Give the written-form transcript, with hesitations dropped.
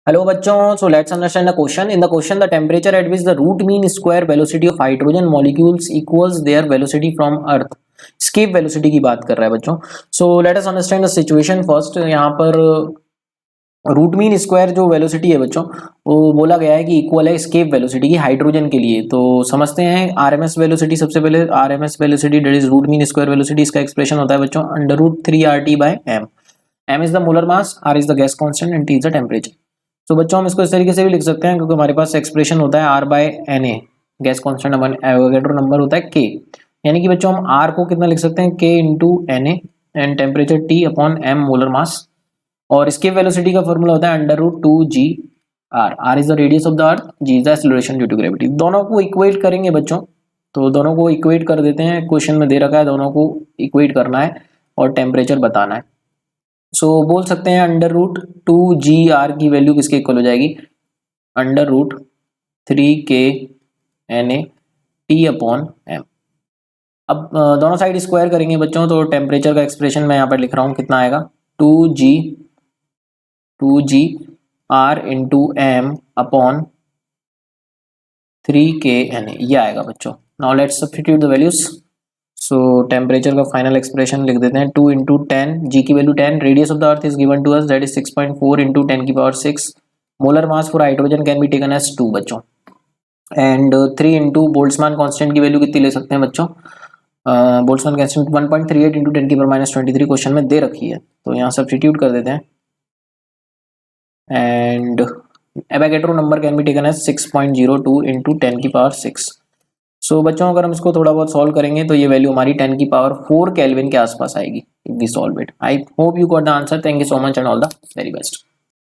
Hello bachchon, so let's understand the question. In the question, the temperature at which the root mean square velocity of hydrogen molecules equals their velocity from earth. escape velocity की बात कर रहा है बच्चों. So let us understand the situation first. यहाँ पर root mean square जो velocity है बच्चों वो बोला गया है कि इक्वल है escape वेलोसिटी की हाइड्रोजन के लिए. तो समझते हैं RMS वेलोसिटी. सबसे पहले RMS velocity that is root mean square velocity. इसका एक्सप्रेशन होता है बच्चों √3RT/m. m is the molar mass, r is the gas constant and t is the temperature. तो बच्चों हम इसको इस तरीके से भी लिख सकते हैं क्योंकि हमारे पास एक्सप्रेशन होता है R/Na, गैस कांस्टेंट अपन एवोगैड्रो नंबर होता है K. यानी कि बच्चों हम R को कितना लिख सकते हैं K into Na and temperature T upon m molar mass. और escape वेलोसिटी का फॉर्मूला होता है √2gr. R is the radius of the earth, G is the acceleration due to gravity. दोनों को इक्वेट करेंगे बच्चों, तो दोनों को इक्वेट कर देते हैं. क्वेश्चन में दे रखा है दोनों को इक्वेट करना है और टेम्परेचर बताना है. सो बोल सकते हैं √2gr की वैल्यू किसके इक्वल हो जाएगी, √3kNA T अपॉन m. अब दोनों साइड स्क्वायर करेंगे बच्चों, तो टेम्परेचर का एक्सप्रेशन मैं यहाँ पर लिख रहा हूँ, कितना आएगा 2gr into m upon 3kNA, ये आएगा बच्चों. Now let's substitute the values. So temperature का फाइनल एक्सप्रेशन लिख देते हैं 2 इंटू 10, जी की value 10, radius of the earth is given to us that is 6.4 into 10⁶. Molar mass for hydrogen can be taken as 2 बच्चों. And 3 into Boltzmann constant की value कितनी ले सकते हैं बच्चों, बोल्ट्जमान कांस्टेंट 1.38 इंटू 10⁻23 क्वेश्चन में दे रखी है, तो यहाँ सब्स्टिट्यूट कर देते हैं. And Avogadro number can be taken as 6.02 into 10⁶. So बच्चों अगर हम इसको थोड़ा बहुत सॉल्व करेंगे तो ये वैल्यू हमारी 10⁴ केल्विन के आसपास आएगी. If we solve it. I hope you got the answer. Thank you so much and all the very best.